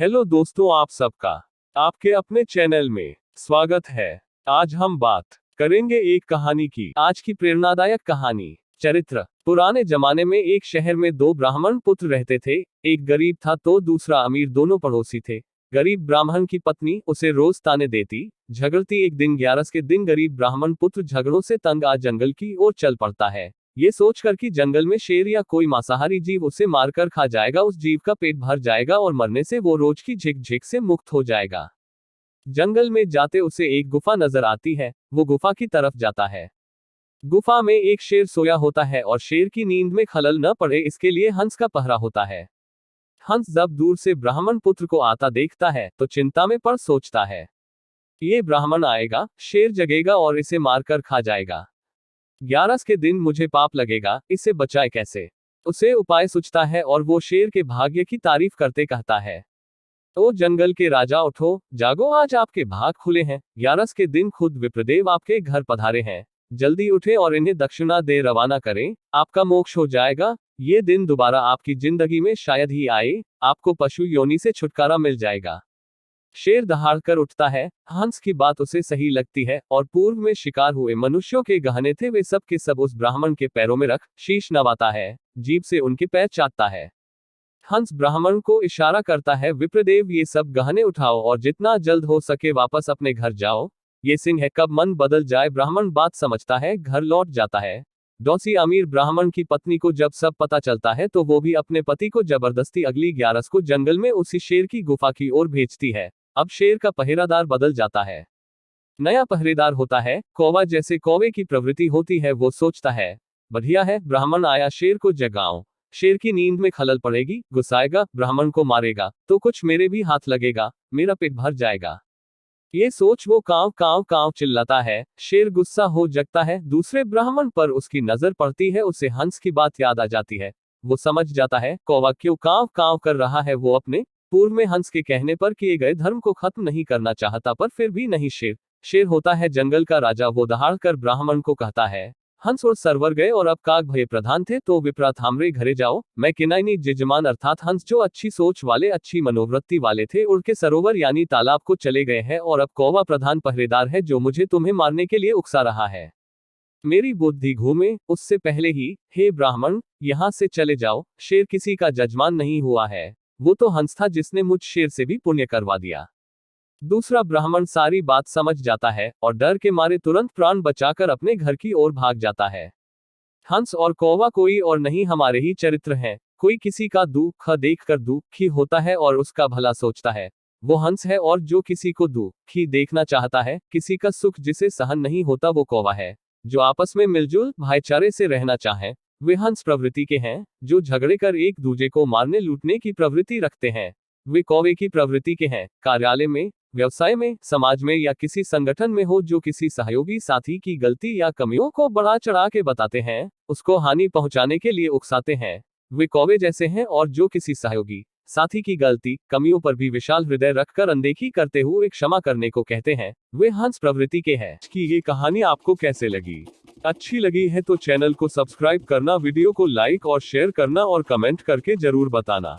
Hello दोस्तों, आप सबका आपके अपने चैनल में स्वागत है। आज हम बात करेंगे एक कहानी की। आज की प्रेरणादायक कहानी। चरित्र। पुराने जमाने में एक शहर में दो ब्राह्मण पुत्र रहते थे। एक गरीब था तो दूसरा अमीर। दोनों पड़ोसी थे। गरीब ब्राह्मण की पत्नी उसे रोज ताने देती, झगड़ती। एक दिन 11 के दिन गरीब ब्राह्मण पुत्र झगड़ों से तंग आ जंगल की ओर चल पड़ता है, ये सोचकर कि जंगल में शेर या कोई मांसाहारी जीव उसे मारकर खा जाएगा, उस जीव का पेट भर जाएगा और मरने से वो रोज की झिक-झिक से मुक्त हो जाएगा। जंगल में जाते उसे एक गुफा नजर आती है। वो गुफा की तरफ जाता है। गुफा में एक शेर सोया होता है और शेर की नींद में खलल न पड़े इसके लिए हंस का पहरा होता है। हंस जब दूर से ब्राह्मण पुत्र को आता देखता है तो चिंता में पड़ सोचता है, ये ब्राह्मण आएगा, शेर जगेगा और इसे मारकर खा जाएगा। 11 के दिन मुझे पाप लगेगा, इससे बचाए कैसे? उसे उपाय सूझता है और वो शेर के भाग्य की तारीफ करते कहता है, ओ जंगल के राजा उठो, जागो, आज आपके भाग खुले हैं। 11 के दिन खुद विप्रदेव आपके घर पधारे हैं। जल्दी उठे और इन्हें दक्षिणा दे रवाना करें, आपका मोक्ष हो जाएगा। ये दिन दोबारा आपकी जिंदगी में शायद ही आए, आपको पशु योनि से छुटकारा मिल जाएगा। शेर दहाड़ कर उठता है। हंस की बात उसे सही लगती है और पूर्व में शिकार हुए मनुष्यों के गहने थे, वे सब के सब उस ब्राह्मण के पैरों में रख शीश नवाता है, जीभ से उनके पैर चाटता है। हंस ब्राह्मण को इशारा करता है, विप्रदेव ये सब गहने उठाओ और जितना जल्द हो सके वापस अपने घर जाओ। ये सिंह है, कब मन बदल जाए। ब्राह्मण बात समझता है, घर लौट जाता है। डौसी अमीर ब्राह्मण की पत्नी को जब सब पता चलता है तो वो भी अपने पति को जबरदस्ती अगली 11 को जंगल में उसी शेर की गुफा की ओर भेजती है। अब शेर का पहरेदार बदल जाता है। नया पहरेदार होता है कौवा। जैसे कौवे की प्रवृत्ति होती है वो सोचता है, बढ़िया है, ब्राह्मण आया, शेर को जगाऊं। शेर की नींद में खलल पड़ेगी, गुस्साएगा, ब्राह्मण को मारेगा तो कुछ मेरे भी हाथ लगेगा, मेरा पेट भर जाएगा। ये सोच वो कांव कांव कांव चिल्लाता है। शेर गुस्सा हो जगता है। दूसरे ब्राह्मण पर उसकी नजर पड़ती है, उसे हंस की बात याद आ जाती है। वो समझ जाता है कौवा क्यों कांव कांव कर रहा है। वो अपने पूर्व में हंस के कहने पर किए गए धर्म को खत्म नहीं करना चाहता, पर फिर भी नहीं। शेर होता है जंगल का राजा। वो दहाड़ कर ब्राह्मण को कहता है, हंस और सरवर गए और अब काग भय प्रधान थे, तो विप्रात हमरे घरे जाओ। मैं किनाइनी जजमान अर्थात हंस जो अच्छी सोच वाले, अच्छी मनोवृत्ति वाले थे, उड़ के सरोवर यानी तालाब को चले गए हैं और अब कौवा प्रधान पहरेदार है जो मुझे तुम्हें मारने के लिए उकसा रहा है। मेरी बुद्धि घूमे उससे पहले ही, हे ब्राह्मण, यहाँ से चले जाओ। शेर किसी का जजमान नहीं हुआ है, वो तो हंस था जिसने मुझ शेर से भी पुण्य करवा दिया। दूसरा ब्राह्मण सारी बात समझ जाता है और डर के मारे तुरंत प्राण बचाकर अपने घर की ओर भाग जाता है। हंस और कौवा कोई और नहीं, हमारे ही चरित्र हैं। कोई किसी का दुख देखकर दुखी होता है और उसका भला सोचता है, वो हंस है, और जो किसी को दुखी देखना चाहता है, किसी का सुख जिसे सहन नहीं होता, वो कौवा है। जो आपस में मिलजुल भाईचारे से रहना चाहें, वे हंस प्रवृत्ति के हैं। जो झगड़े कर एक दूसरे को मारने लूटने की प्रवृत्ति रखते हैं, वे कौवे की प्रवृत्ति के हैं। कार्यालय में, व्यवसाय में, समाज में या किसी संगठन में हो, जो किसी सहयोगी साथी की गलती या कमियों को बढ़ा चढ़ा के बताते हैं, उसको हानि पहुंचाने के लिए उकसाते हैं, वे कौवे जैसे हैं। और जो किसी सहयोगी साथी की गलती कमियों पर भी विशाल हृदय रखकर अनदेखी करते हुए क्षमा करने को कहते हैं, वे हंस प्रवृत्ति के हैं। कि ये कहानी आपको कैसे लगी? अच्छी लगी है तो चैनल को सब्सक्राइब करना, वीडियो को लाइक और शेयर करना और कमेंट करके जरूर बताना।